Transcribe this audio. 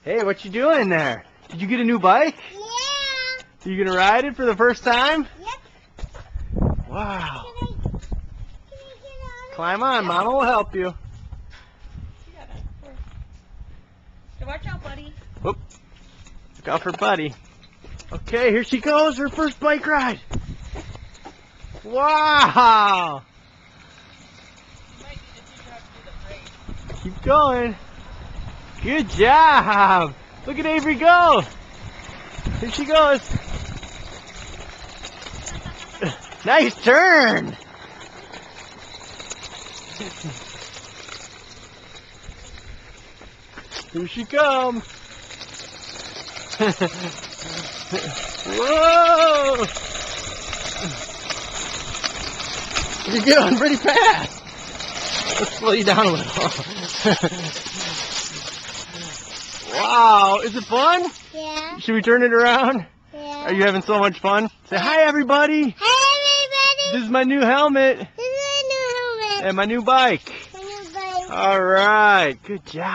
Hey, what you doing there? Did you get a new bike? Yeah. You gonna ride it for the first time? Yep. Wow. Can I get on? Climb on, Mama will help you. You got it. So watch out, buddy. Whoop. Look out for Buddy. Okay, here she goes, her first bike ride. Wow. You might need to teach her how to do the brake. Keep going. Good job. Look at Avery go. Here she goes. Nice turn. Here she comes. Whoa! You're going pretty fast. Let's slow you down a little. Wow, is it fun? Yeah. Should we turn it around? Yeah. Are you having so much fun? Say hi, everybody. Hi, everybody. This is my new helmet This is my new helmet. and my new bike. My new bike. All right, good job.